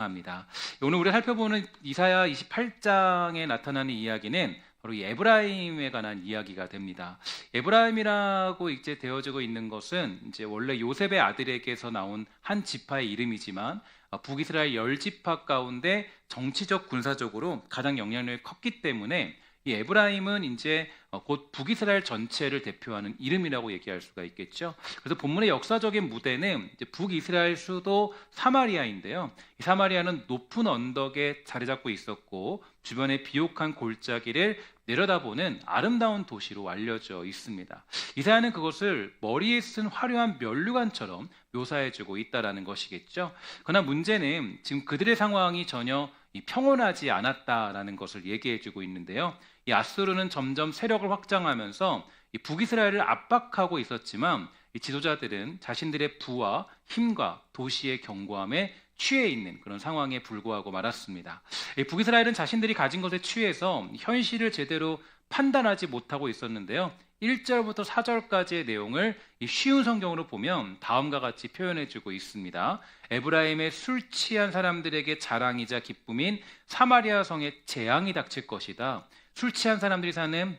합니다. 오늘 우리가 살펴보는 이사야 28장에 나타나는 이야기는 바로 이 에브라임에 관한 이야기가 됩니다. 에브라임이라고 이제 되어지고 있는 것은 이제 원래 요셉의 아들에게서 나온 한 지파의 이름이지만 북이스라엘 10지파 가운데 정치적 군사적으로 가장 영향력이 컸기 때문에 이 에브라임은 이제 곧 북이스라엘 전체를 대표하는 이름이라고 얘기할 수가 있겠죠. 그래서 본문의 역사적인 무대는 이제 북이스라엘 수도 사마리아인데요. 이 사마리아는 높은 언덕에 자리 잡고 있었고 주변에 비옥한 골짜기를 내려다보는 아름다운 도시로 알려져 있습니다. 이사야는 그것을 머리에 쓴 화려한 면류관처럼 묘사해주고 있다라는 것이겠죠. 그러나 문제는 지금 그들의 상황이 전혀 평온하지 않았다라는 것을 얘기해주고 있는데요. 이 아수르는 점점 세력을 확장하면서 이 북이스라엘을 압박하고 있었지만 이 지도자들은 자신들의 부와 힘과 도시의 견고함에 취해 있는 그런 상황에 불구하고 말았습니다. 이 북이스라엘은 자신들이 가진 것에 취해서 현실을 제대로 판단하지 못하고 있었는데요. 1절부터 4절까지의 내용을 이 쉬운 성경으로 보면 다음과 같이 표현해주고 있습니다. 에브라임의 술 취한 사람들에게 자랑이자 기쁨인 사마리아 성에 재앙이 닥칠 것이다. 술 취한 사람들이 사는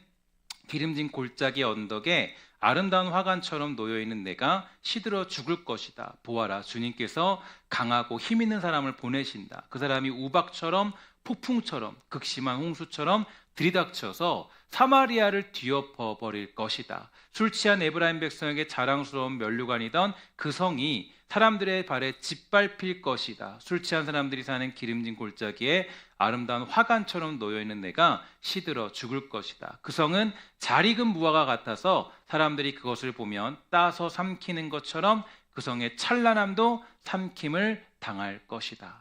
기름진 골짜기 언덕에 아름다운 화관처럼 놓여있는 내가 시들어 죽을 것이다. 보아라, 주님께서 강하고 힘 있는 사람을 보내신다. 그 사람이 우박처럼 폭풍처럼 극심한 홍수처럼 들이닥쳐서 사마리아를 뒤엎어 버릴 것이다. 술 취한 에브라임 백성에게 자랑스러운 면류관이던 그 성이 사람들의 발에 짓밟힐 것이다. 술 취한 사람들이 사는 기름진 골짜기에 아름다운 화관처럼 놓여있는 내가 시들어 죽을 것이다. 그 성은 잘 익은 무화과 같아서 사람들이 그것을 보면 따서 삼키는 것처럼 그 성의 찬란함도 삼킴을 당할 것이다.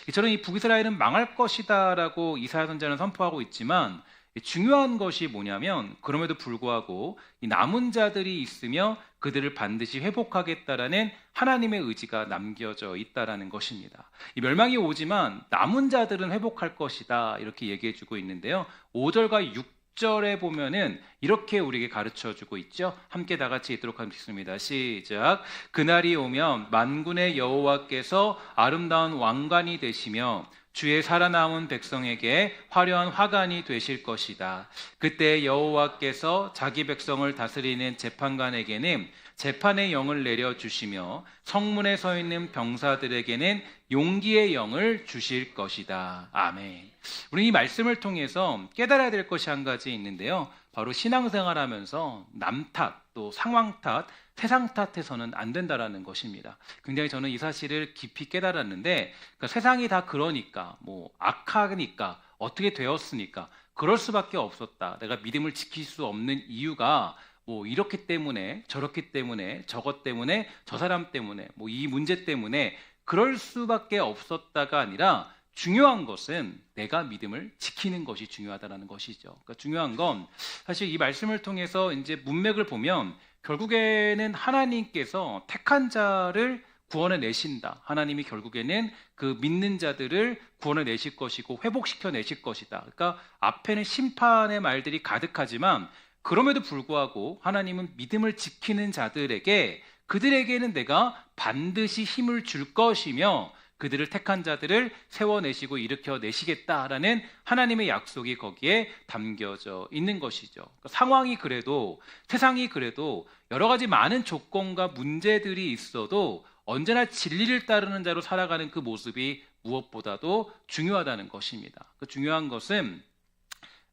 이처럼 이 북이스라엘은 망할 것이다 라고 이사야 선지자는 선포하고 있지만 중요한 것이 뭐냐면 그럼에도 불구하고 이 남은 자들이 있으며 그들을 반드시 회복하겠다라는 하나님의 의지가 남겨져 있다라는 것입니다. 이 멸망이 오지만 남은 자들은 회복할 것이다 이렇게 얘기해주고 있는데요. 5절과 6절에 보면은 이렇게 우리에게 가르쳐주고 있죠. 함께 다 같이 읽도록 하겠습니다. 시작. 그날이 오면 만군의 여호와께서 아름다운 왕관이 되시며 주의 살아남은 백성에게 화려한 화관이 되실 것이다. 그때 여호와께서 자기 백성을 다스리는 재판관에게는 재판의 영을 내려주시며 성문에 서 있는 병사들에게는 용기의 영을 주실 것이다. 아멘. 우리 이 말씀을 통해서 깨달아야 될 것이 한 가지 있는데요. 바로 신앙생활하면서 남 탓, 또 상황 탓, 세상 탓해서는 안 된다라는 것입니다. 굉장히 저는 이 사실을 깊이 깨달았는데 그러니까 세상이 다 그러니까 뭐 악하니까 어떻게 되었으니까 그럴 수밖에 없었다. 내가 믿음을 지킬 수 없는 이유가 뭐 이렇기 때문에 저렇기 때문에 저것 때문에 저 사람 때문에 뭐 이 문제 때문에 그럴 수밖에 없었다가 아니라 중요한 것은 내가 믿음을 지키는 것이 중요하다는 것이죠. 그러니까 중요한 건 사실 이 말씀을 통해서 이제 문맥을 보면 결국에는 하나님께서 택한 자를 구원해 내신다. 하나님이 결국에는 그 믿는 자들을 구원해 내실 것이고 회복시켜 내실 것이다. 그러니까 앞에는 심판의 말들이 가득하지만 그럼에도 불구하고 하나님은 믿음을 지키는 자들에게 그들에게는 내가 반드시 힘을 줄 것이며 그들을 택한 자들을 세워내시고 일으켜내시겠다라는 하나님의 약속이 거기에 담겨져 있는 것이죠. 그러니까 상황이 그래도 세상이 그래도 여러 가지 많은 조건과 문제들이 있어도 언제나 진리를 따르는 자로 살아가는 그 모습이 무엇보다도 중요하다는 것입니다. 그 중요한 것은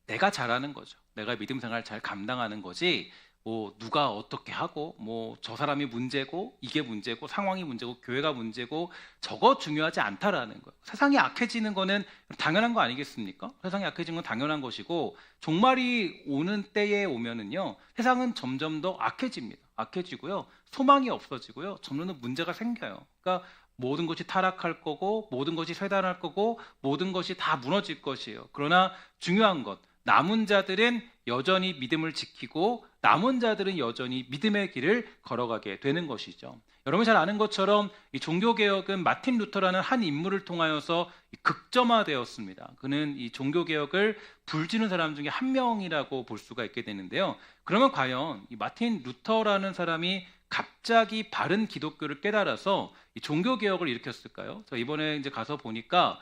내가 잘하는 거죠. 내가 믿음 생활 잘 감당하는 거지 뭐 누가 어떻게 하고 뭐 저 사람이 문제고 이게 문제고 상황이 문제고 교회가 문제고 저거 중요하지 않다라는 거예요. 세상이 악해지는 거는 당연한 거 아니겠습니까? 세상이 악해지는 건 당연한 것이고 종말이 오는 때에 오면은요 세상은 점점 더 악해집니다. 악해지고요 소망이 없어지고요 점점 더 문제가 생겨요. 그러니까 모든 것이 타락할 거고 모든 것이 쇠단할 거고 모든 것이 다 무너질 것이에요. 그러나 중요한 것 남은 자들은 여전히 믿음을 지키고 남은 자들은 여전히 믿음의 길을 걸어가게 되는 것이죠. 여러분 잘 아는 것처럼 이 종교개혁은 마틴 루터라는 한 인물을 통하여서 극점화되었습니다. 그는 이 종교개혁을 불지는 사람 중에 한 명이라고 볼 수가 있게 되는데요. 그러면 과연 이 마틴 루터라는 사람이 갑자기 바른 기독교를 깨달아서 이 종교 개혁을 일으켰을까요? 저 이번에 이제 가서 보니까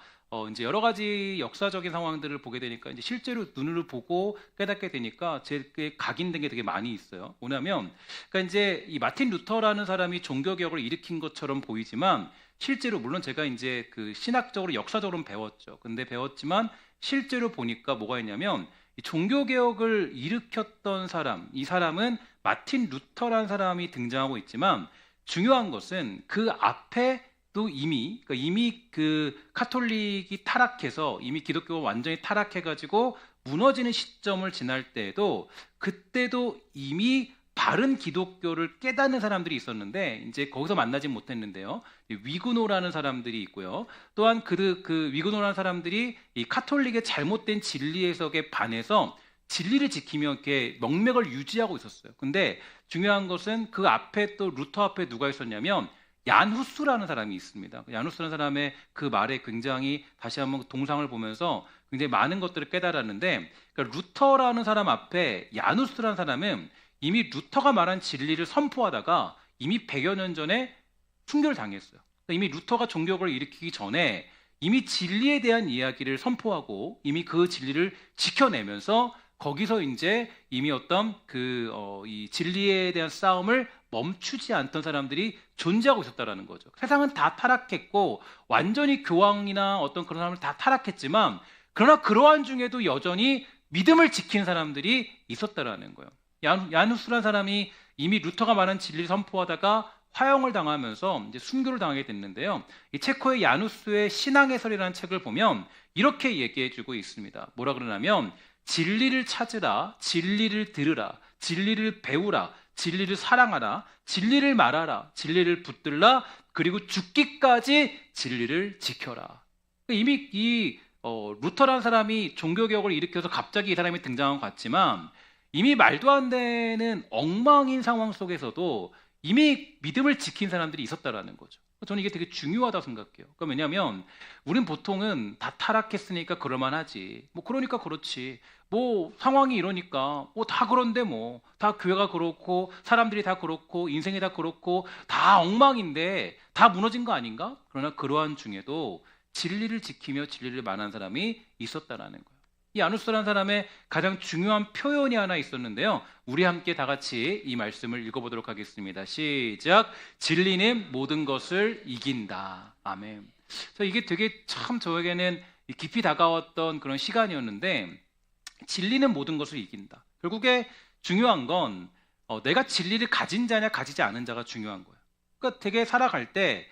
이제 여러 가지 역사적인 상황들을 보게 되니까 이제 실제로 눈으로 보고 깨닫게 되니까 제게 각인된 게 되게 많이 있어요. 뭐냐면, 그러니까 이제 이 마틴 루터라는 사람이 종교 개혁을 일으킨 것처럼 보이지만 실제로 물론 제가 이제 그 신학적으로 역사적으로는 배웠죠. 근데 배웠지만 실제로 보니까 뭐가 있냐면 이 종교 개혁을 일으켰던 사람, 이 사람은 마틴 루터라는 사람이 등장하고 있지만 중요한 것은 그 앞에 또 이미 그 카톨릭이 타락해서 이미 기독교가 완전히 타락해가지고 무너지는 시점을 지날 때에도 그때도 이미 바른 기독교를 깨닫는 사람들이 있었는데 이제 거기서 만나진 못했는데요. 위그노라는 사람들이 있고요. 또한 그 위그노라는 사람들이 이 카톨릭의 잘못된 진리 해석에 반해서 진리를 지키며 이렇게 명맥을 유지하고 있었어요. 근데 중요한 것은 그 앞에 또 루터 앞에 누가 있었냐면 얀 후스라는 사람이 있습니다. 얀 후스라는 사람의 그 말에 굉장히 다시 한번 동상을 보면서 굉장히 많은 것들을 깨달았는데, 그러니까 루터라는 사람 앞에 얀 후스라는 사람은 이미 루터가 말한 진리를 선포하다가 이미 100여 년 전에 순교를 당했어요. 이미 루터가 종교를 일으키기 전에 이미 진리에 대한 이야기를 선포하고 이미 그 진리를 지켜내면서 거기서 이제 이미 어떤 이 진리에 대한 싸움을 멈추지 않던 사람들이 존재하고 있었다라는 거죠. 세상은 다 타락했고 완전히 교황이나 어떤 그런 사람을 다 타락했지만 그러나 그러한 중에도 여전히 믿음을 지키는 사람들이 있었다라는 거예요. 야누스라는 사람이 이미 루터가 말한 진리를 선포하다가 화형을 당하면서 이제 순교를 당하게 됐는데요. 이 체코의 야누스의 신앙해설이라는 책을 보면 이렇게 얘기해주고 있습니다. 뭐라 그러냐면 진리를 찾으라, 진리를 들으라, 진리를 배우라, 진리를 사랑하라, 진리를 말하라, 진리를 붙들라, 그리고 죽기까지 진리를 지켜라. 이미 이 루터라는 사람이 종교개혁을 일으켜서 갑자기 이 사람이 등장한 것 같지만 이미 말도 안 되는 엉망인 상황 속에서도 이미 믿음을 지킨 사람들이 있었다라는 거죠. 저는 이게 되게 중요하다고 생각해요. 왜냐하면 우린 보통은 다 타락했으니까 그럴만하지. 뭐 그러니까 그렇지. 뭐 상황이 이러니까 뭐 다 그런데 뭐 다 교회가 그렇고 사람들이 다 그렇고 인생이 다 그렇고 다 엉망인데 다 무너진 거 아닌가? 그러나 그러한 중에도 진리를 지키며 진리를 말하는 사람이 있었다라는 거예요. 이 아누스라는 사람의 가장 중요한 표현이 하나 있었는데요. 우리 함께 다 같이 이 말씀을 읽어보도록 하겠습니다. 시작. 진리는 모든 것을 이긴다. 아멘. 이게 되게 참 저에게는 깊이 다가왔던 그런 시간이었는데 진리는 모든 것을 이긴다. 결국에 중요한 건 내가 진리를 가진 자냐 가지지 않은 자가 중요한 거예요. 그러니까 되게 살아갈 때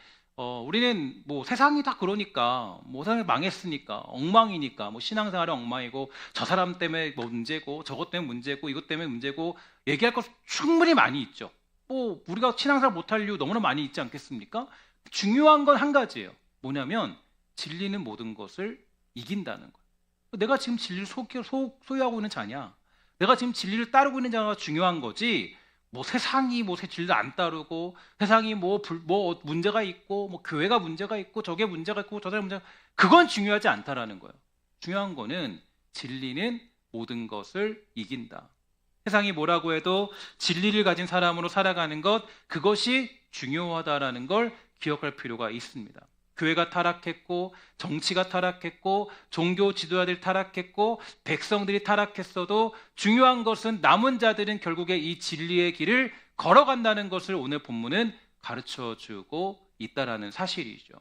우리는 뭐 세상이 다 그러니까 뭐 세상이 망했으니까 엉망이니까 뭐 신앙생활이 엉망이고 저 사람 때문에 뭐 문제고 저것 때문에 문제고 이것 때문에 문제고 얘기할 것 충분히 많이 있죠. 뭐 우리가 신앙생활 못할 이유 너무나 많이 있지 않겠습니까? 중요한 건 한 가지예요. 뭐냐면 진리는 모든 것을 이긴다는 거예요. 내가 지금 진리를 소유하고 있는 자냐, 내가 지금 진리를 따르고 있는 자가 중요한 거지. 뭐 세상이 뭐 진리를 안 따르고 세상이 뭐 문제가 있고 뭐 교회가 문제가 있고 저게 문제가 있고 저 사람 문제가, 그건 중요하지 않다라는 거예요. 중요한 거는 진리는 모든 것을 이긴다. 세상이 뭐라고 해도 진리를 가진 사람으로 살아가는 것, 그것이 중요하다라는 걸 기억할 필요가 있습니다. 교회가 타락했고 정치가 타락했고 종교 지도자들이 타락했고 백성들이 타락했어도 중요한 것은 남은 자들은 결국에 이 진리의 길을 걸어간다는 것을 오늘 본문은 가르쳐주고 있다라는 사실이죠.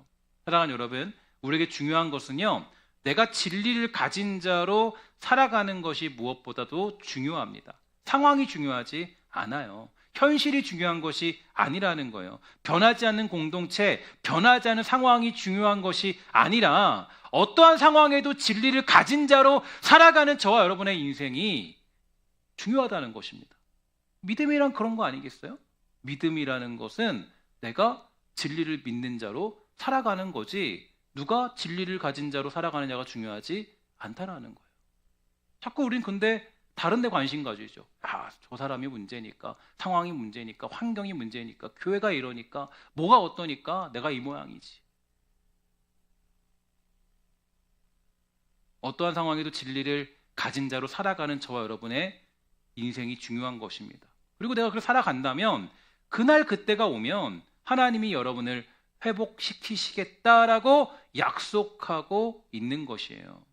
사랑하는 여러분, 우리에게 중요한 것은요, 내가 진리를 가진 자로 살아가는 것이 무엇보다도 중요합니다. 상황이 중요하지 않아요. 현실이 중요한 것이 아니라는 거예요. 변하지 않는 공동체, 변하지 않는 상황이 중요한 것이 아니라 어떠한 상황에도 진리를 가진 자로 살아가는 저와 여러분의 인생이 중요하다는 것입니다. 믿음이란 그런 거 아니겠어요? 믿음이라는 것은 내가 진리를 믿는 자로 살아가는 거지 누가 진리를 가진 자로 살아가느냐가 중요하지 않다라는 거예요. 자꾸 우린 근데 다른 데 관심 가지죠. 저 사람이 문제니까, 상황이 문제니까, 환경이 문제니까, 교회가 이러니까, 뭐가 어떠니까 내가 이 모양이지. 어떠한 상황에도 진리를 가진 자로 살아가는 저와 여러분의 인생이 중요한 것입니다. 그리고 내가 그렇게 살아간다면 그날 그때가 오면 하나님이 여러분을 회복시키시겠다라고 약속하고 있는 것이에요.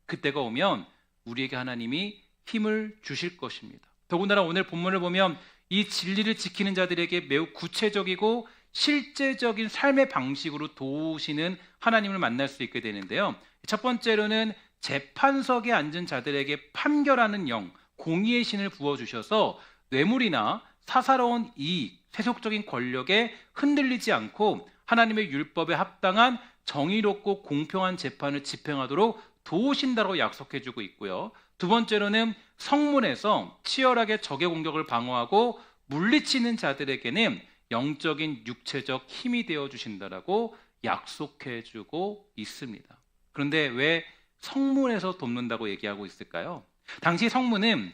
그때가 오면 우리에게 하나님이 힘을 주실 것입니다. 더군다나 오늘 본문을 보면 이 진리를 지키는 자들에게 매우 구체적이고 실제적인 삶의 방식으로 도우시는 하나님을 만날 수 있게 되는데요. 첫 번째로는 재판석에 앉은 자들에게 판결하는 영, 공의의 신을 부어주셔서 뇌물이나 사사로운 이익, 세속적인 권력에 흔들리지 않고 하나님의 율법에 합당한 정의롭고 공평한 재판을 집행하도록 도우신다고 약속해주고 있고요. 두 번째로는 성문에서 치열하게 적의 공격을 방어하고 물리치는 자들에게는 영적인 육체적 힘이 되어주신다라고 약속해주고 있습니다. 그런데 왜 성문에서 돕는다고 얘기하고 있을까요? 당시 성문은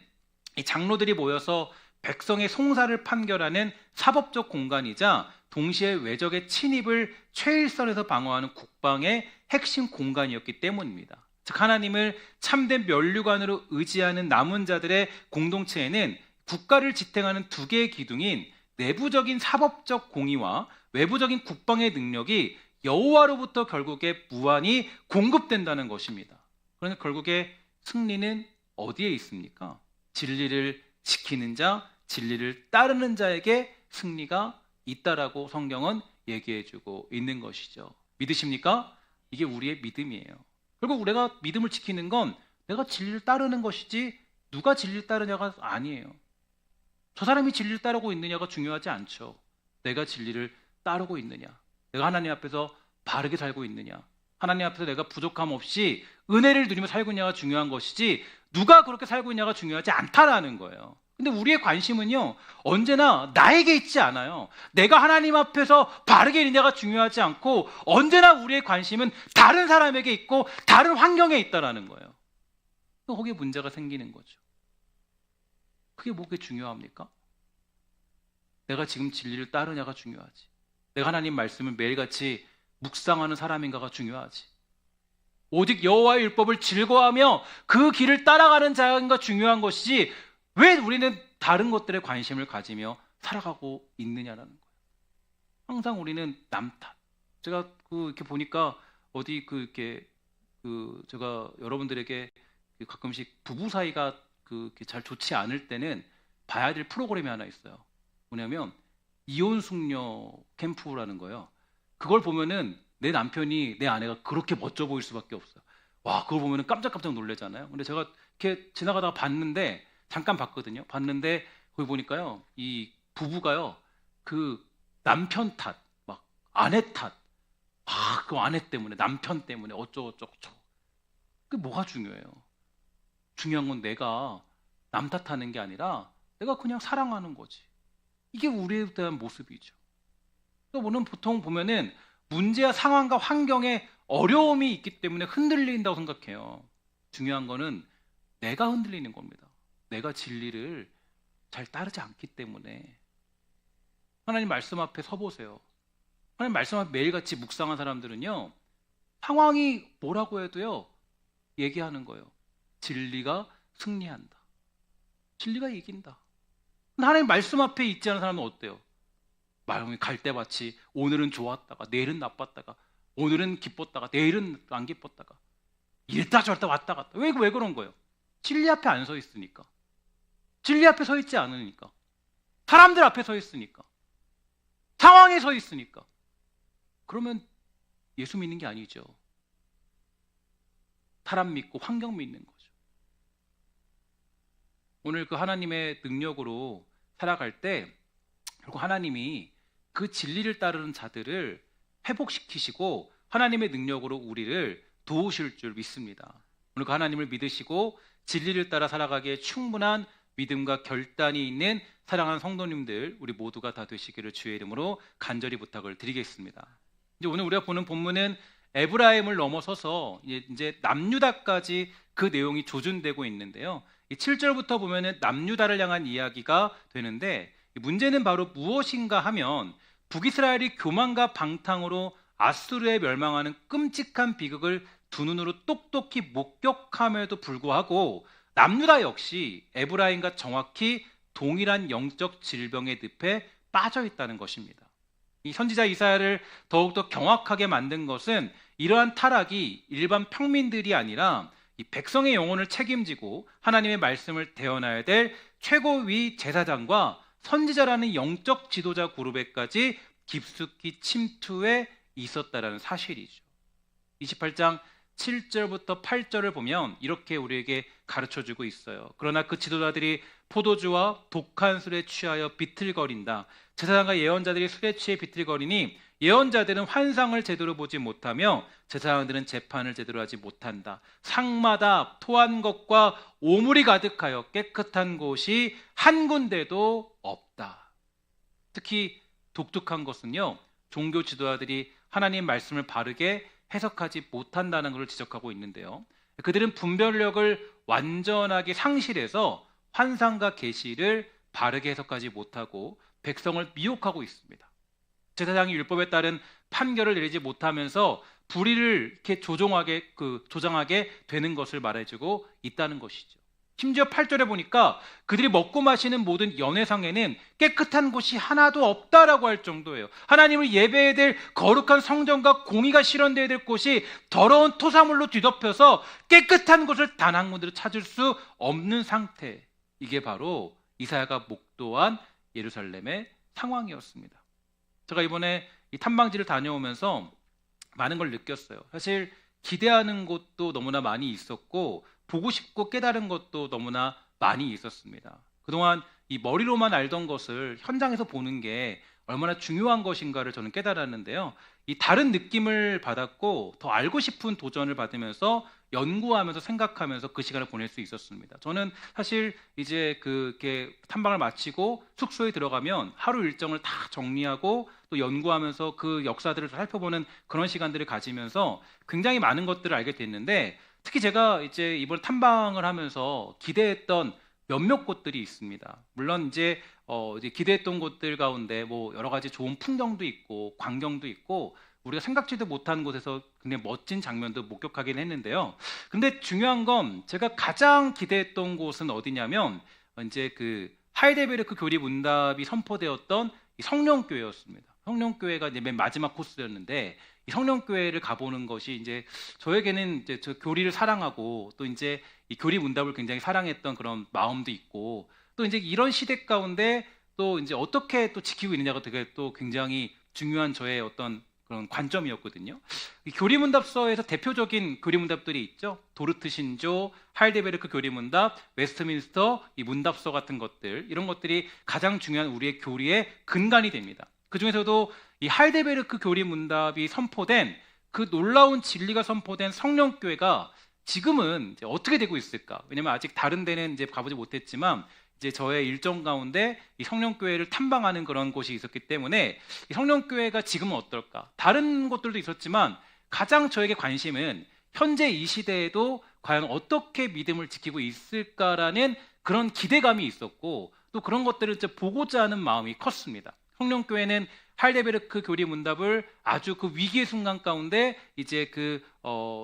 이 장로들이 모여서 백성의 송사를 판결하는 사법적 공간이자 동시에 외적의 침입을 최일선에서 방어하는 국방의 핵심 공간이었기 때문입니다. 즉 하나님을 참된 면류관으로 의지하는 남은 자들의 공동체에는 국가를 지탱하는 두 개의 기둥인 내부적인 사법적 공의와 외부적인 국방의 능력이 여호와로부터 결국에 무한히 공급된다는 것입니다. 그러니까 결국에 승리는 어디에 있습니까? 진리를 지키는 자, 진리를 따르는 자에게 승리가 있다라고 성경은 얘기해주고 있는 것이죠. 믿으십니까? 이게 우리의 믿음이에요. 결국 우리가 믿음을 지키는 건 내가 진리를 따르는 것이지 누가 진리를 따르냐가 아니에요. 저 사람이 진리를 따르고 있느냐가 중요하지 않죠. 내가 진리를 따르고 있느냐, 내가 하나님 앞에서 바르게 살고 있느냐, 하나님 앞에서 내가 부족함 없이 은혜를 누리며 살고 있냐가 중요한 것이지 누가 그렇게 살고 있냐가 중요하지 않다라는 거예요. 근데 우리의 관심은요 언제나 나에게 있지 않아요. 내가 하나님 앞에서 바르게 있느냐가 중요하지 않고 언제나 우리의 관심은 다른 사람에게 있고 다른 환경에 있다라는 거예요. 거기에 문제가 생기는 거죠. 그게 뭐가 중요합니까? 내가 지금 진리를 따르냐가 중요하지, 내가 하나님 말씀을 매일같이 묵상하는 사람인가가 중요하지, 오직 여호와의 율법을 즐거워하며 그 길을 따라가는 자가 중요한 것이지 왜 우리는 다른 것들에 관심을 가지며 살아가고 있느냐라는 거예요. 항상 우리는 남 탓. 제가 이렇게 보니까 어디 제가 여러분들에게 가끔씩 부부 사이가 잘 좋지 않을 때는 봐야 될 프로그램이 하나 있어요. 뭐냐면 이혼 숙녀 캠프라는 거예요. 그걸 보면은 내 남편이 내 아내가 그렇게 멋져 보일 수밖에 없어요. 와, 그걸 보면은 깜짝깜짝 놀라잖아요. 근데 제가 이렇게 지나가다가 봤는데, 잠깐 봤거든요. 봤는데 거기 보니까요, 이 부부가요 그 남편 탓, 막 아내 탓, 그 아내 때문에, 남편 때문에 어쩌고저쩌고. 그게 뭐가 중요해요? 중요한 건 내가 남 탓하는 게 아니라 내가 그냥 사랑하는 거지. 이게 우리에 대한 모습이죠. 또 우리는 보통 보면은 문제와 상황과 환경에 어려움이 있기 때문에 흔들린다고 생각해요. 중요한 거는 내가 흔들리는 겁니다. 내가 진리를 잘 따르지 않기 때문에. 하나님 말씀 앞에 서보세요. 하나님 말씀 앞에 매일같이 묵상한 사람들은요, 상황이 뭐라고 해도요 얘기하는 거예요. 진리가 승리한다, 진리가 이긴다. 근데 하나님 말씀 앞에 있지 않은 사람은 어때요? 마음이 갈대밭이 오늘은 좋았다가 내일은 나빴다가, 오늘은 기뻤다가 내일은 안 기뻤다가, 이랬다 저랬다 왔다 갔다. 왜 그런 거예요? 진리 앞에 안 서 있으니까. 진리 앞에 서 있지 않으니까. 사람들 앞에 서 있으니까. 상황에 서 있으니까. 그러면 예수 믿는 게 아니죠. 사람 믿고 환경 믿는 거죠. 오늘 그 하나님의 능력으로 살아갈 때 결국 하나님이 그 진리를 따르는 자들을 회복시키시고 하나님의 능력으로 우리를 도우실 줄 믿습니다. 오늘 그 하나님을 믿으시고 진리를 따라 살아가기에 충분한 믿음과 결단이 있는 사랑하는 성도님들, 우리 모두가 다 되시기를 주의 이름으로 간절히 부탁을 드리겠습니다. 이제 오늘 우리가 보는 본문은 에브라임을 넘어서서 이제 남유다까지 그 내용이 조준되고 있는데요. 7절부터 보면은 남유다를 향한 이야기가 되는데, 문제는 바로 무엇인가 하면 북이스라엘이 교만과 방탕으로 아수르에 멸망하는 끔찍한 비극을 두 눈으로 똑똑히 목격함에도 불구하고 남유다 역시 에브라임과 정확히 동일한 영적 질병의 늪에 빠져 있다는 것입니다. 이 선지자 이사야를 더욱더 경악하게 만든 것은 이러한 타락이 일반 평민들이 아니라 이 백성의 영혼을 책임지고 하나님의 말씀을 대언해야 될 최고위 제사장과 선지자라는 영적 지도자 그룹에까지 깊숙이 침투해 있었다라는 사실이죠. 28장 7절부터 8절을 보면 이렇게 우리에게 가르쳐주고 있어요. 그러나 그 지도자들이 포도주와 독한 술에 취하여 비틀거린다. 제사장과 예언자들이 술에 취해 비틀거리니 예언자들은 환상을 제대로 보지 못하며 제사장들은 재판을 제대로 하지 못한다. 상마다 토한 것과 오물이 가득하여 깨끗한 곳이 한 군데도 없다. 특히 독특한 것은요, 종교 지도자들이 하나님 말씀을 바르게 해석하지 못한다는 것을 지적하고 있는데요. 그들은 분별력을 완전하게 상실해서 환상과 계시를 바르게 해석하지 못하고 백성을 미혹하고 있습니다. 제사장이 율법에 따른 판결을 내리지 못하면서 불의를 이렇게 조장하게 되는 것을 말해주고 있다는 것이죠. 심지어 8절에 보니까 그들이 먹고 마시는 모든 연회상에는 깨끗한 곳이 하나도 없다라고 할 정도예요. 하나님을 예배해야 될 거룩한 성전과 공의가 실현되어야 될 곳이 더러운 토사물로 뒤덮여서 깨끗한 곳을 단 한 군데도 찾을 수 없는 상태. 이게 바로 이사야가 목도한 예루살렘의 상황이었습니다. 제가 이번에 이 탐방지를 다녀오면서 많은 걸 느꼈어요. 사실 기대하는 것도 너무나 많이 있었고 보고 싶고 깨달은 것도 너무나 많이 있었습니다. 그동안 이 머리로만 알던 것을 현장에서 보는 게 얼마나 중요한 것인가를 저는 깨달았는데요. 이 다른 느낌을 받았고 더 알고 싶은 도전을 받으면서 연구하면서 생각하면서 그 시간을 보낼 수 있었습니다. 저는 사실 이제 그렇게 탐방을 마치고 숙소에 들어가면 하루 일정을 다 정리하고 또 연구하면서 그 역사들을 살펴보는 그런 시간들을 가지면서 굉장히 많은 것들을 알게 됐는데, 특히 제가 이제 이번 탐방을 하면서 기대했던 몇몇 곳들이 있습니다. 물론 이제 기대했던 곳들 가운데 뭐 여러 가지 좋은 풍경도 있고 광경도 있고 우리가 생각지도 못한 곳에서 굉장히 멋진 장면도 목격하긴 했는데요. 근데 중요한 건 제가 가장 기대했던 곳은 어디냐면 이제 그 하이델베르크 교리 문답이 선포되었던 이 성령교회였습니다. 성령교회가 이제 맨 마지막 코스였는데 이 성령교회를 가보는 것이 이제 저에게는 이제 저 교리를 사랑하고 또 이제 이 교리 문답을 굉장히 사랑했던 그런 마음도 있고 또 이제 이런 시대 가운데 또 이제 어떻게 또 지키고 있느냐가 되게 또 굉장히 중요한 저의 어떤 그런 관점이었거든요. 이 교리문답서에서 대표적인 교리문답들이 있죠. 도르트 신조, 하이델베르크 교리문답, 웨스트민스터 이 문답서 같은 것들, 이런 것들이 가장 중요한 우리의 교리의 근간이 됩니다. 그 중에서도 이 하이델베르크 교리문답이 선포된 그 놀라운 진리가 선포된 성령교회가 지금은 이제 어떻게 되고 있을까? 왜냐면 아직 다른 데는 이제 가보지 못했지만 이제 저의 일정 가운데 이 성령교회를 탐방하는 그런 곳이 있었기 때문에 이 성령교회가 지금은 어떨까? 다른 곳들도 있었지만 가장 저에게 관심은 현재 이 시대에도 과연 어떻게 믿음을 지키고 있을까라는 그런 기대감이 있었고 또 그런 것들을 이제 보고자 하는 마음이 컸습니다. 성령교회는 하이델베르크 교리 문답을 아주 그 위기의 순간 가운데 이제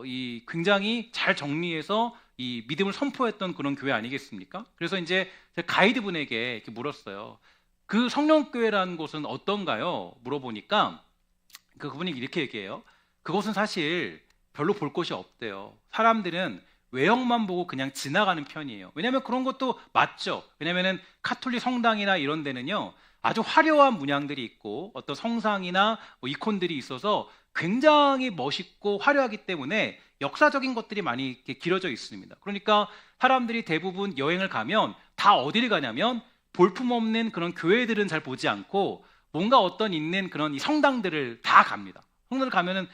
이 굉장히 잘 정리해서 이 믿음을 선포했던 그런 교회 아니겠습니까? 그래서 이제 가이드분에게 이렇게 물었어요. 그 성령교회라는 곳은 어떤가요? 물어보니까 그분이 이렇게 얘기해요. 그곳은 사실 별로 볼 곳이 없대요. 사람들은 외형만 보고 그냥 지나가는 편이에요. 왜냐하면 그런 것도 맞죠. 왜냐하면 카톨릭 성당이나 이런 데는요 아주 화려한 문양들이 있고 어떤 성상이나 뭐 이콘들이 있어서 굉장히 멋있고 화려하기 때문에 역사적인 것들이 많이 이렇게 길어져 있습니다. 그러니까 사람들이 대부분 여행을 가면 다 어디를 가냐면 볼품없는 그런 교회들은 잘 보지 않고 뭔가 어떤 있는 그런 이 성당들을 다 갑니다. 성당을 가면은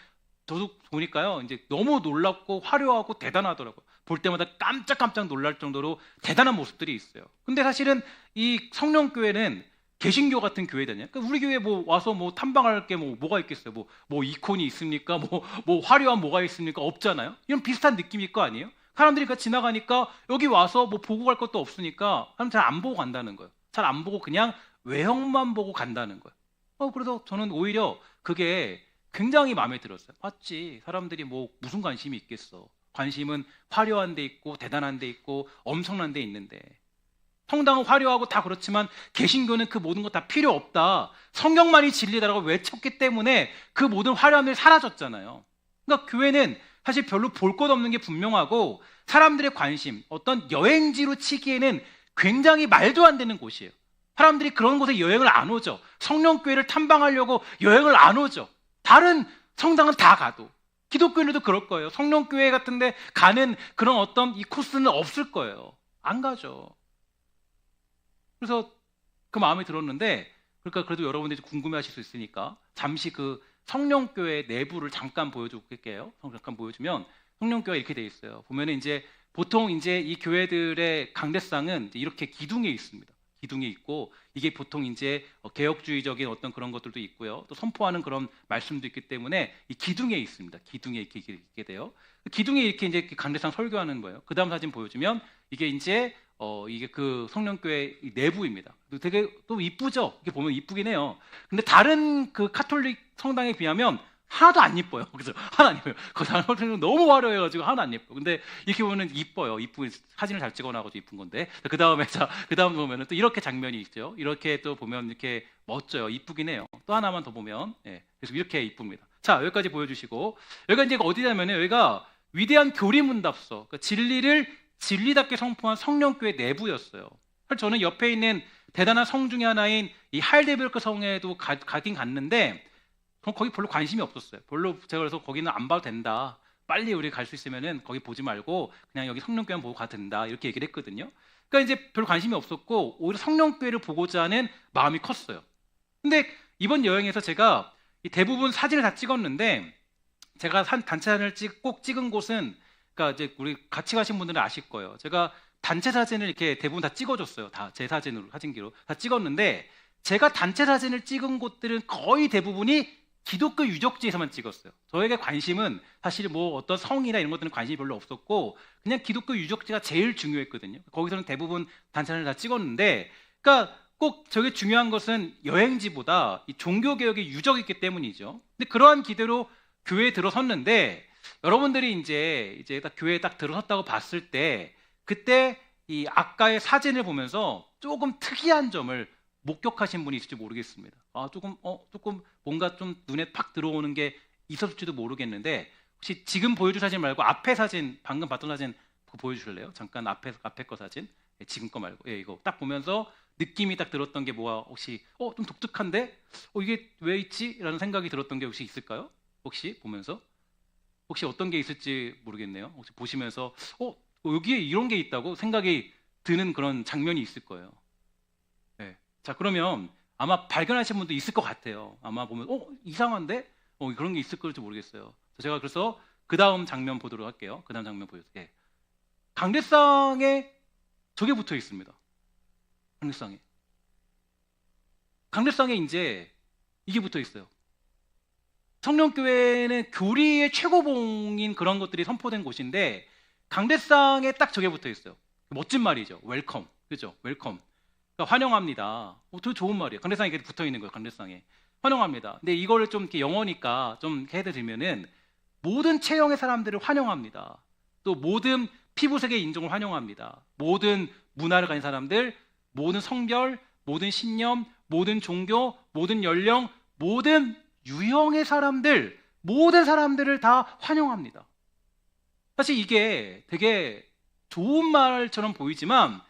저도 보니까요 이제 너무 놀랍고 화려하고 대단하더라고요. 볼 때마다 깜짝깜짝 놀랄 정도로 대단한 모습들이 있어요. 근데 사실은 이 성령교회는 개신교 같은 교회잖아요. 그러니까 우리 교회 뭐 와서 뭐 탐방할 게 뭐가 있겠어요? 뭐 이콘이 있습니까? 뭐 화려한 뭐가 있습니까? 없잖아요. 이런 비슷한 느낌일 거 아니에요? 사람들이 지나가니까 여기 와서 뭐 보고 갈 것도 없으니까 사람 잘 안 보고 간다는 거예요. 잘 안 보고 그냥 외형만 보고 간다는 거예요. 그래서 저는 오히려 그게 굉장히 마음에 들었어요. 맞지? 사람들이 뭐 무슨 관심이 있겠어? 관심은 화려한 데 있고 대단한 데 있고 엄청난 데 있는데 성당은 화려하고 다 그렇지만 개신교는 그 모든 것 다 필요 없다. 성경만이 진리다라고 외쳤기 때문에 그 모든 화려함이 사라졌잖아요. 그러니까 교회는 사실 별로 볼 것 없는 게 분명하고 사람들의 관심, 어떤 여행지로 치기에는 굉장히 말도 안 되는 곳이에요. 사람들이 그런 곳에 여행을 안 오죠. 성령교회를 탐방하려고 여행을 안 오죠. 다른 성당은 다 가도. 기독교인들도 그럴 거예요. 성령교회 같은 데 가는 그런 어떤 이 코스는 없을 거예요. 안 가죠. 그래서 그 마음이 들었는데, 그러니까 그래도 여러분들이 궁금해하실 수 있으니까 잠시 그 성령교회 내부를 잠깐 보여줄게요. 잠깐 보여주면 성령교회가 이렇게 돼 있어요. 보면은 이제 보통 이제 이 교회들의 강대상은 이제 이렇게 기둥에 있습니다. 기둥에 있고 이게 보통 이제 개혁주의적인 어떤 그런 것들도 있고요. 또 선포하는 그런 말씀도 있기 때문에 이 기둥에 있습니다. 기둥에 이렇게 있게 돼요. 기둥에 이렇게 이제 강대상 설교하는 거예요. 그 다음 사진 보여주면 이게 이제 이게 그 성령교회 내부입니다. 되게 또 이쁘죠? 이렇게 보면 이쁘긴 해요. 근데 다른 그 카톨릭 성당에 비하면 하나도 안 이뻐요. 그래서 하나 안 이뻐요. 그 다른 성당은 너무 화려해가지고 하나 안 이뻐요. 근데 이렇게 보면 이뻐요. 이쁜 사진을 잘 찍어놔가지고 이쁜 건데. 그 다음에 그 다음 보면은 또 이렇게 장면이 있죠. 이렇게 또 보면 이렇게 멋져요. 이쁘긴 해요. 또 하나만 더 보면, 예. 그래서 이렇게 이쁩니다. 자, 여기까지 보여주시고 여기가 이제 어디냐면은 여기가 위대한 교리문답서, 그러니까 진리를 진리답게 선포한 성령교회 내부였어요. 저는 옆에 있는 대단한 성 중에 하나인 이 하일데베르크 성에도 가긴 갔는데 거기 별로 관심이 없었어요. 별로 제가 그래서 거기는 안 봐도 된다. 빨리 우리 갈 수 있으면은 거기 보지 말고 그냥 여기 성령교회만 보고 가도 된다. 이렇게 얘기를 했거든요. 그러니까 이제 별 관심이 없었고 오히려 성령교회를 보고자 하는 마음이 컸어요. 근데 이번 여행에서 제가 대부분 사진을 다 찍었는데 제가 단체 사진을 꼭 찍은 곳은, 그러니까 이제 우리 같이 가신 분들은 아실 거예요. 제가 단체 사진을 이렇게 대부분 다 찍어줬어요. 다 제 사진으로, 사진기로 다 찍었는데 제가 단체 사진을 찍은 곳들은 거의 대부분이 기독교 유적지에서만 찍었어요. 저에게 관심은 사실 뭐 어떤 성이나 이런 것들은 관심이 별로 없었고 그냥 기독교 유적지가 제일 중요했거든요. 거기서는 대부분 단체 사진을 다 찍었는데, 그러니까 꼭 저게 중요한 것은 여행지보다 이 종교개혁의 유적이기 때문이죠. 근데 그러한 기대로 교회에 들어섰는데 여러분들이 이제 딱 교회에 딱 들어섰다고 봤을 때 그때 이 아까의 사진을 보면서 조금 특이한 점을 목격하신 분이 있을지 모르겠습니다. 조금 뭔가 좀 눈에 팍 들어오는 게 있었을지도 모르겠는데 혹시 지금 보여줄 사진 말고 앞에 사진, 방금 봤던 사진 보여주실래요? 잠깐 앞에 거 사진, 지금 거 말고, 이거 딱 보면서 느낌이 딱 들었던 게 뭐가 혹시 좀 독특한데 이게 왜 있지? 라는 생각이 들었던 게 혹시 있을까요? 혹시 보면서 혹시 어떤 게 있을지 모르겠네요. 혹시 보시면서 여기에 이런 게 있다고 생각이 드는 그런 장면이 있을 거예요. 네. 자, 그러면 아마 발견하신 분도 있을 것 같아요. 아마 보면 이상한데 그런 게 있을 걸지 모르겠어요. 제가 그래서 그 다음 장면 보도록 할게요. 그 다음 장면 보여주세요. 강대상에 저게 붙어 있습니다. 강대상에 이제 이게 붙어 있어요. 성령교회는 교리의 최고봉인 그런 것들이 선포된 곳인데 강대상에 딱 저게 붙어 있어요. 멋진 말이죠. 웰컴, 그죠? 웰컴. 그러니까 환영합니다. 되게 좋은 말이에요. 강대상에 이렇게 붙어 있는 거예요. 강대상에 환영합니다. 근데 이거를 좀 이렇게 영어니까 좀 해드리면은 모든 체형의 사람들을 환영합니다. 또 모든 피부색의 인종을 환영합니다. 모든 문화를 가진 사람들, 모든 성별, 모든 신념, 모든 종교, 모든 연령, 모든 유형의 사람들, 모든 사람들을 다 환영합니다. 사실 이게 되게 좋은 말처럼 보이지만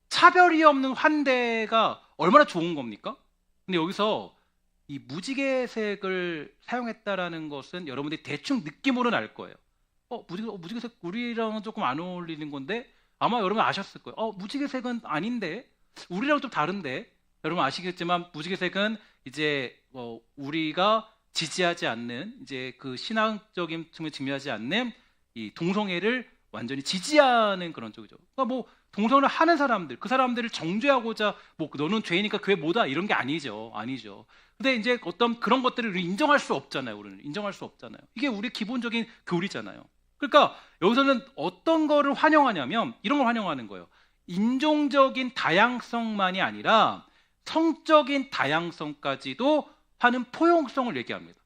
차별이 없는 환대가 얼마나 좋은 겁니까? 근데 여기서 이 무지개색을 사용했다라는 것은 여러분들이 대충 느낌으로는 알 거예요. 무지개색 우리랑은 조금 안 어울리는 건데 아마 여러분 아셨을 거예요. 무지개색은 아닌데 우리랑 좀 다른데. 여러분 아시겠지만 무지개색은 이제 우리가 지지하지 않는 이제 그 신앙적인 측면을 지지하지 않는 이 동성애를 완전히 지지하는 그런 쪽이죠. 그러니까 뭐 동성애를 하는 사람들, 그 사람들을 정죄하고자 너는 죄니까 교회 못 와 이런 게 아니죠. 근데 이제 어떤 그런 것들을 우리 인정할 수 없잖아요. 우리는 인정할 수 없잖아요. 이게 우리 기본적인 교리잖아요. 그러니까 여기서는 어떤 거를 환영하냐면 이런 걸 환영하는 거예요. 인종적인 다양성만이 아니라 성적인 다양성까지도 하는 포용성을 얘기합니다.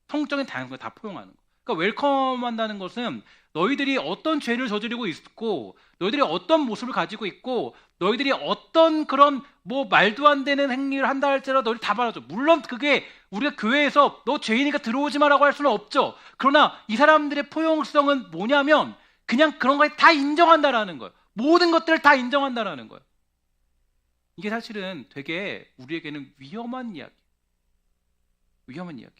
성적인 다양성을 다 포용하는 거. 그러니까 웰컴한다는 것은 너희들이 어떤 죄를 저지르고 있고 너희들이 어떤 모습을 가지고 있고 너희들이 어떤 그런 뭐 말도 안 되는 행위를 한다 할지라도 너희들 다 받아줘. 물론 그게 우리가 교회에서 너 죄인이니까 들어오지 마라고 할 수는 없죠. 그러나 이 사람들의 포용성은 뭐냐면 그냥 그런 거에 다 인정한다라는 거예요. 모든 것들을 다 인정한다라는 거예요. 이게 사실은 되게 우리에게는 위험한 이야기. 위험한 이야기.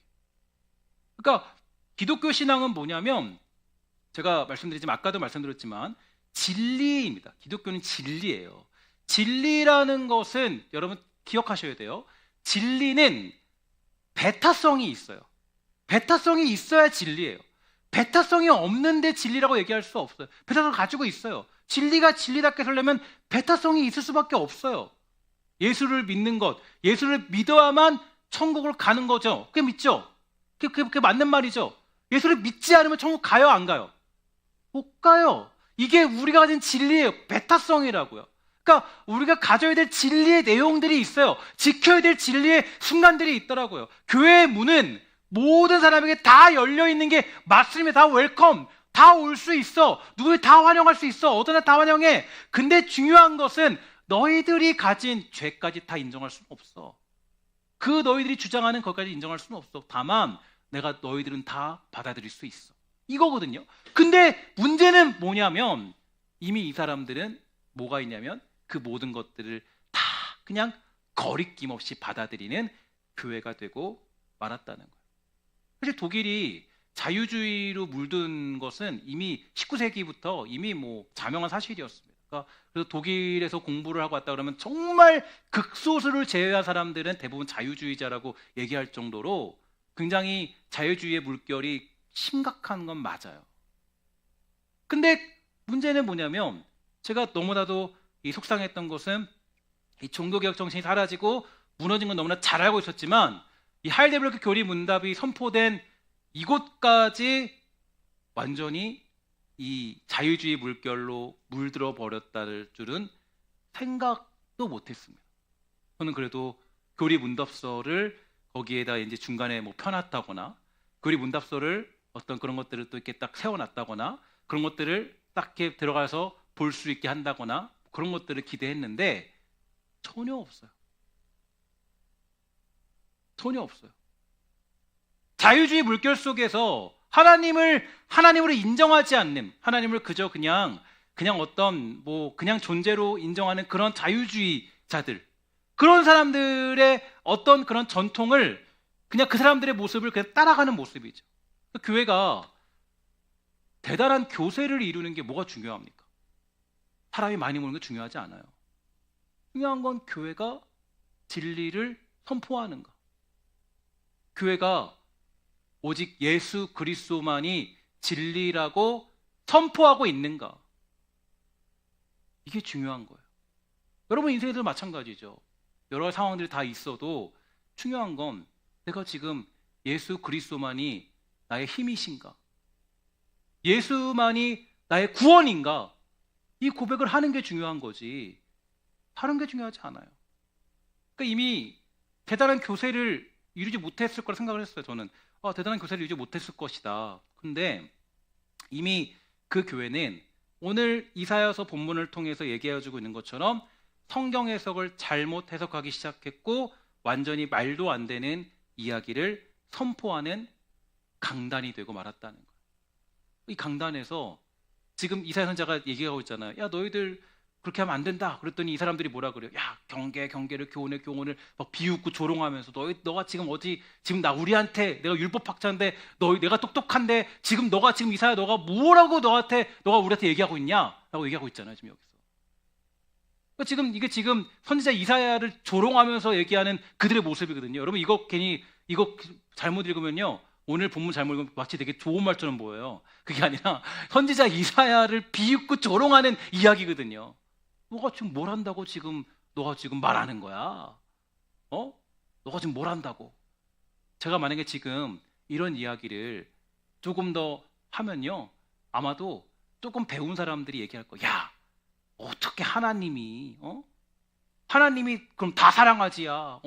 그러니까 기독교 신앙은 뭐냐면 제가 말씀드리지만 아까도 말씀드렸지만 진리입니다. 기독교는 진리예요. 진리라는 것은 여러분 기억하셔야 돼요. 진리는 배타성이 있어요. 배타성이 있어야 진리예요. 배타성이 없는데 진리라고 얘기할 수 없어요. 배타성을 가지고 있어요. 진리가 진리답게 서려면 배타성이 있을 수밖에 없어요. 예수를 믿는 것, 예수를 믿어야만 천국을 가는 거죠. 그게 믿죠? 그게 맞는 말이죠. 예수를 믿지 않으면 천국 가요, 안 가요? 못 가요. 이게 우리가 가진 진리예요. 배타성이라고요. 그러니까 우리가 가져야 될 진리의 내용들이 있어요. 지켜야 될 진리의 순간들이 있더라고요. 교회의 문은 모든 사람에게 다 열려 있는 게 맞습니다. 다 웰컴, 다 올 수 있어. 누구를 다 환영할 수 있어. 어떤 애 다 환영해. 근데 중요한 것은 너희들이 가진 죄까지 다 인정할 수는 없어. 그 너희들이 주장하는 것까지 인정할 수는 없어. 다만 내가 너희들은 다 받아들일 수 있어. 이거거든요. 근데 문제는 뭐냐면 이미 이 사람들은 뭐가 있냐면 그 모든 것들을 다 그냥 거리낌 없이 받아들이는 교회가 되고 말았다는 거예요. 사실 독일이 자유주의로 물든 것은 이미 19세기부터 이미 뭐 자명한 사실이었습니다. 그래서 독일에서 공부를 하고 왔다 그러면 정말 극소수를 제외한 사람들은 대부분 자유주의자라고 얘기할 정도로 굉장히 자유주의의 물결이 심각한 건 맞아요. 근데 문제는 뭐냐면 제가 너무나도 속상했던 것은 이 종교개혁 정신이 사라지고 무너진 건 너무나 잘 알고 있었지만 이 하이델베르크 교리 문답이 선포된 이곳까지 완전히 이 자유주의 물결로 물들어 버렸다는 줄은 생각도 못했습니다. 저는 그래도 교리 문답서를 거기에다 이제 중간에 뭐 펴놨다거나 교리 문답서를 어떤 그런 것들을 또 이렇게 딱 세워놨다거나 그런 것들을 딱 이렇게 들어가서 볼 수 있게 한다거나 그런 것들을 기대했는데 전혀 없어요. 전혀 없어요. 자유주의 물결 속에서 하나님으로 인정하지 않는, 하나님을 그저 그냥 어떤 뭐 그냥 존재로 인정하는 그런 자유주의자들, 그런 사람들의 어떤 그런 전통을 그냥 그 사람들의 모습을 그냥 따라가는 모습이죠. 교회가 대단한 교세를 이루는 게 뭐가 중요합니까? 사람이 많이 모는 게 중요하지 않아요. 중요한 건 교회가 진리를 선포하는가. 교회가 오직 예수 그리스도만이 진리라고 선포하고 있는가. 이게 중요한 거예요. 여러분 인생에도 마찬가지죠. 여러 가지 상황들이 다 있어도 중요한 건 내가 지금 예수 그리스도만이 나의 힘이신가? 예수만이 나의 구원인가? 이 고백을 하는 게 중요한 거지 다른 게 중요하지 않아요. 그러니까 이미 대단한 교세를 이루지 못했을 거라 생각을 했어요. 저는 대단한 교세를 이루지 못했을 것이다. 근데 이미 그 교회는 오늘 이사야서 본문을 통해서 얘기해주고 있는 것처럼 성경 해석을 잘못 해석하기 시작했고 완전히 말도 안 되는 이야기를 선포하는 강단이 되고 말았다는 거예요. 이 강단에서 지금 이사야 선지자가 얘기하고 있잖아요. 야 너희들 그렇게 하면 안 된다. 그랬더니 이 사람들이 뭐라 그래요? 야 경계를 교훈을 막 비웃고 조롱하면서 너가 지금 지금 우리한테 내가 율법 학자인데 내가 똑똑한데 지금 이사야 너가 뭐라고 너가 우리한테 얘기하고 있냐라고 얘기하고 있잖아요. 지금 여기서. 그러니까 지금 선지자 이사야를 조롱하면서 얘기하는 그들의 모습이거든요. 여러분 이거 잘못 읽으면요. 오늘 본문 잘못 읽으면 마치 되게 좋은 말처럼 보여요. 그게 아니라 선지자 이사야를 비웃고 조롱하는 이야기거든요. 너가 지금 뭘 한다고 너가 지금 말하는 거야? 너가 지금 뭘 한다고? 제가 만약에 지금 이런 이야기를 조금 더 하면요. 아마도 조금 배운 사람들이 얘기할 거야. 야, 어떻게 하나님이 그럼 다 사랑하지야?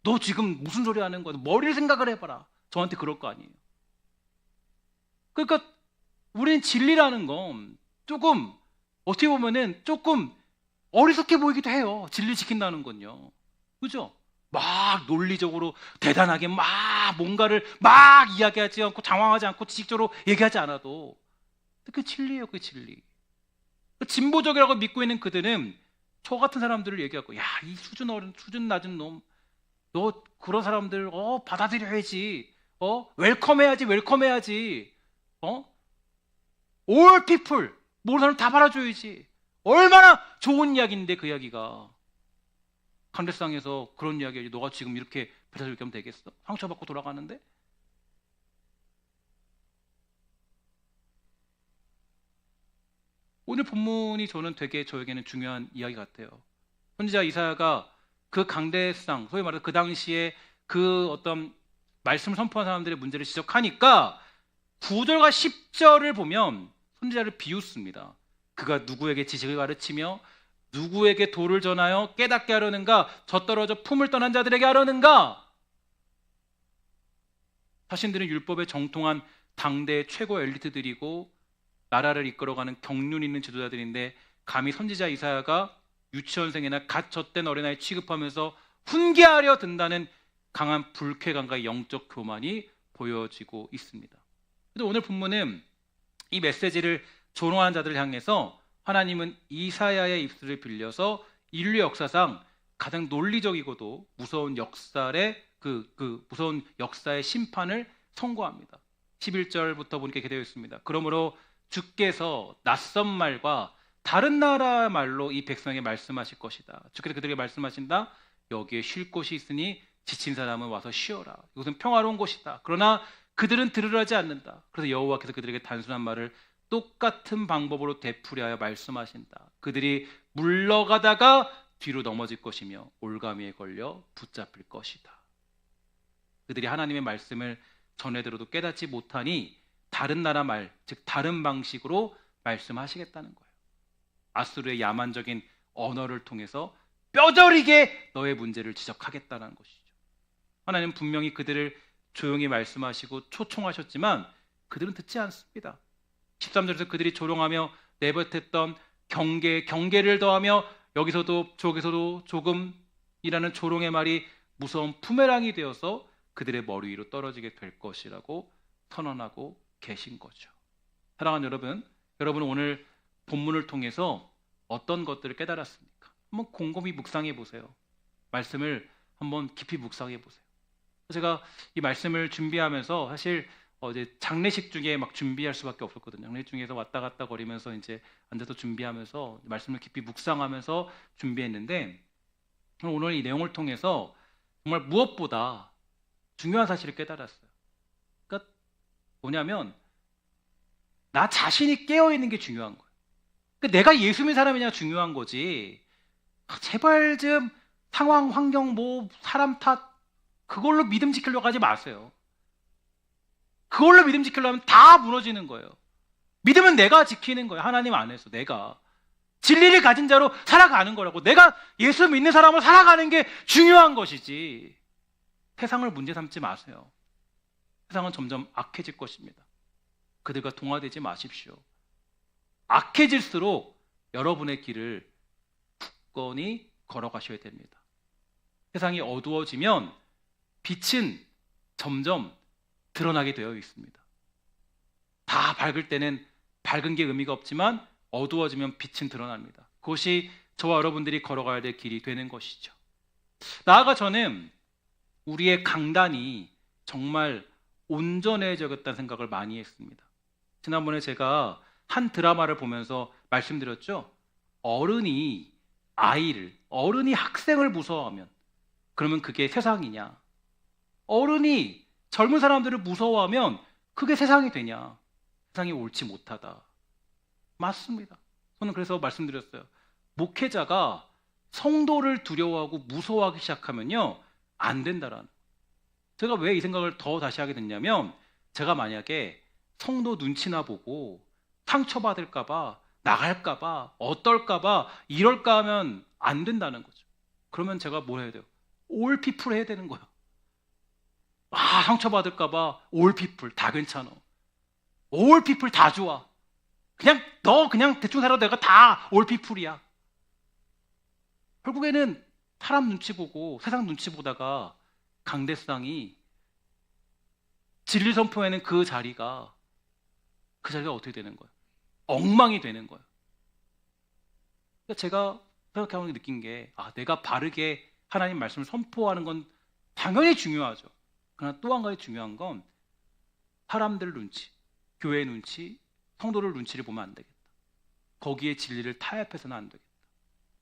너 지금 무슨 소리 하는 거야? 머리를 생각을 해봐라. 저한테 그럴 거 아니에요. 그러니까 우리는 진리라는 건 조금 어떻게 보면은 조금 어리석게 보이기도 해요. 진리 지킨다는 건요. 그죠? 막 논리적으로 대단하게 막 뭔가를 막 이야기하지 않고 장황하지 않고 지식적으로 얘기하지 않아도 그게 진리예요. 그게 진리. 진보적이라고 믿고 있는 그들은 저 같은 사람들을 얘기하고, 야, 이 수준 낮은 놈, 너 그런 사람들 받아들여야지, 웰컴해야지, all people, 모르는 사람 다 받아줘야지. 얼마나 좋은 이야기인데 그 이야기가. 강대상에서 그런 이야기, 너가 지금 이렇게 받아줄 겸 되겠어? 상처받고 돌아가는데? 오늘 본문이 저는 되게 저에게는 중요한 이야기 같아요. 선지자 이사야가 그 강대상, 소위 말해서 그 당시에 그 어떤 말씀을 선포한 사람들의 문제를 지적하니까 9절과 10절을 보면 선지자를 비웃습니다. 그가 누구에게 지식을 가르치며 누구에게 도를 전하여 깨닫게 하려는가? 젖떨어져 품을 떠난 자들에게 하려는가? 자신들은 율법에 정통한 당대의 최고 엘리트들이고 나라를 이끌어가는 경륜 있는 지도자들인데 감히 선지자 이사야가 유치원생이나 갓 젖된 어린아이 취급하면서 훈계하려 든다는 강한 불쾌감과 영적 교만이 보여지고 있습니다. 그래서 오늘 본문은 이 메시지를 조롱하는 자들을 향해서 하나님은 이사야의 입술을 빌려서 인류 역사상 가장 논리적이고도 무서운 역사의 무서운 역사의 심판을 선고합니다. 11절부터 보니까 이렇게 되어 있습니다. 그러므로 주께서 낯선 말과 다른 나라 말로 이 백성에게 말씀하실 것이다. 주께서 그들에게 말씀하신다. 여기에 쉴 곳이 있으니 지친 사람은 와서 쉬어라. 이것은 평화로운 곳이다. 그러나 그들은 들으려 하지 않는다. 그래서 여호와께서 그들에게 단순한 말을 똑같은 방법으로 되풀이하여 말씀하신다. 그들이 물러가다가 뒤로 넘어질 것이며 올가미에 걸려 붙잡힐 것이다. 그들이 하나님의 말씀을 전해 들어도 깨닫지 못하니 다른 나라 말, 즉 다른 방식으로 말씀하시겠다는 거예요. 아수르의 야만적인 언어를 통해서 뼈저리게 너의 문제를 지적하겠다는 것이죠. 하나님은 분명히 그들을 조용히 말씀하시고 초청하셨지만 그들은 듣지 않습니다. 13절에서 그들이 조롱하며 내뱉었던 경계를 더하며 여기서도 저기서도 조금이라는 조롱의 말이 무서운 부메랑이 되어서 그들의 머리 위로 떨어지게 될 것이라고 선언하고 계신 거죠. 사랑하는 여러분, 여러분은 오늘 본문을 통해서 어떤 것들을 깨달았습니까? 한번 곰곰이 묵상해 보세요. 말씀을 한번 깊이 묵상해 보세요. 제가 이 말씀을 준비하면서 사실 어제 장례식 중에 막 준비할 수밖에 없었거든요. 장례식 중에서 왔다 갔다 거리면서 이제 앉아서 준비하면서 말씀을 깊이 묵상하면서 준비했는데 오늘 이 내용을 통해서 정말 무엇보다 중요한 사실을 깨달았어요. 그러니까 뭐냐면 나 자신이 깨어있는 게 중요한 거예요. 그러니까 내가 예수 믿는 사람이냐 중요한 거지. 제발 좀 상황, 환경, 사람 탓 그걸로 믿음 지키려고 하지 마세요. 그걸로 믿음 지키려면 다 무너지는 거예요. 믿음은 내가 지키는 거예요. 하나님 안에서 내가 진리를 가진 자로 살아가는 거라고. 내가 예수 믿는 사람으로 살아가는 게 중요한 것이지. 세상을 문제 삼지 마세요. 세상은 점점 악해질 것입니다. 그들과 동화되지 마십시오. 악해질수록 여러분의 길을 굳건히 걸어가셔야 됩니다. 세상이 어두워지면 빛은 점점 드러나게 되어 있습니다. 다 밝을 때는 밝은 게 의미가 없지만 어두워지면 빛은 드러납니다. 그것이 저와 여러분들이 걸어가야 될 길이 되는 것이죠. 나아가 저는 우리의 강단이 정말 온전해졌다는 생각을 많이 했습니다. 지난번에 제가 한 드라마를 보면서 말씀드렸죠. 어른이 학생을 무서워하면 그러면 그게 세상이냐? 어른이 젊은 사람들을 무서워하면 그게 세상이 되냐? 세상이 옳지 못하다. 맞습니다. 저는 그래서 말씀드렸어요. 목회자가 성도를 두려워하고 무서워하기 시작하면요 안 된다라는. 제가 왜 이 생각을 더 다시 하게 됐냐면 제가 만약에 성도 눈치나 보고 상처받을까 봐, 나갈까 봐, 어떨까 봐 이럴까 하면 안 된다는 거죠. 그러면 제가 뭘 해야 돼요? 올 피플 해야 되는 거예요. 상처받을까 봐 올 피플 다 괜찮아. 올 피플 다 좋아. 그냥 너 그냥 대충 살아도 내가 다 올 피플이야. 결국에는 사람 눈치 보고 세상 눈치 보다가 강대상이 진리 선포에는 그 자리가 어떻게 되는 거예요? 엉망이 되는 거예요. 그러니까 제가 생각해보면 느낀 게 내가 바르게 하나님 말씀을 선포하는 건 당연히 중요하죠. 그러나 또 한 가지 중요한 건 사람들 눈치, 교회 눈치, 성도들 눈치를 보면 안 되겠다. 거기에 진리를 타협해서는 안 되겠다.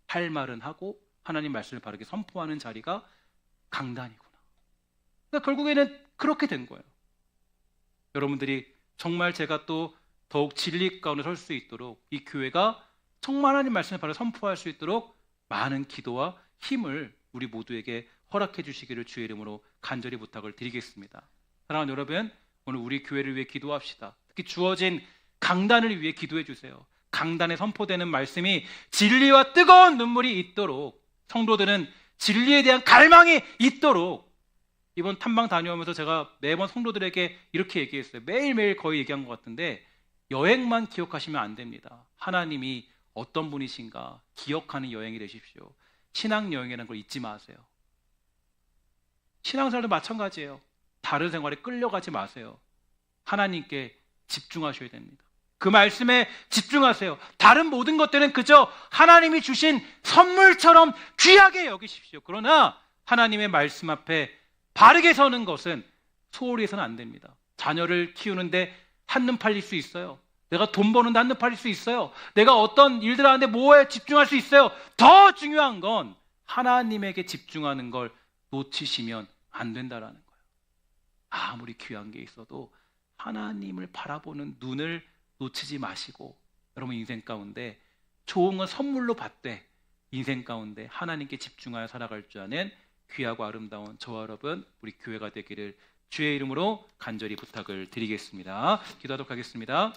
할 말은 하고 하나님 말씀을 바르게 선포하는 자리가 강단이구나. 그러니까 결국에는 그렇게 된 거예요. 여러분들이 정말 제가 또 더욱 진리 가운데 설 수 있도록 이 교회가 정말 하나님 말씀을 바로 선포할 수 있도록 많은 기도와 힘을 우리 모두에게 허락해 주시기를 주의 이름으로 간절히 부탁을 드리겠습니다. 사랑하는 여러분, 오늘 우리 교회를 위해 기도합시다. 특히 주어진 강단을 위해 기도해 주세요. 강단에 선포되는 말씀이 진리와 뜨거운 눈물이 있도록, 성도들은 진리에 대한 갈망이 있도록. 이번 탐방 다녀오면서 제가 매번 성도들에게 이렇게 얘기했어요. 매일매일 거의 얘기한 것 같은데 여행만 기억하시면 안 됩니다. 하나님이 어떤 분이신가 기억하는 여행이 되십시오. 신앙 여행이라는 걸 잊지 마세요. 신앙생활도 마찬가지예요. 다른 생활에 끌려가지 마세요. 하나님께 집중하셔야 됩니다. 그 말씀에 집중하세요. 다른 모든 것들은 그저 하나님이 주신 선물처럼 귀하게 여기십시오. 그러나 하나님의 말씀 앞에 바르게 서는 것은 소홀히 해서는 안 됩니다. 자녀를 키우는데 한눈 팔릴 수 있어요. 내가 돈 버는데 한눈 팔릴 수 있어요. 내가 어떤 일들 하는데 뭐에 집중할 수 있어요. 더 중요한 건 하나님에게 집중하는 걸 놓치시면 안 된다라는 거예요. 아무리 귀한 게 있어도 하나님을 바라보는 눈을 놓치지 마시고, 여러분 인생 가운데 좋은 건 선물로 받되 인생 가운데 하나님께 집중하여 살아갈 줄 아는 귀하고 아름다운 저와 여러분, 우리 교회가 되기를 주의 이름으로 간절히 부탁을 드리겠습니다. 기도하도록 하겠습니다.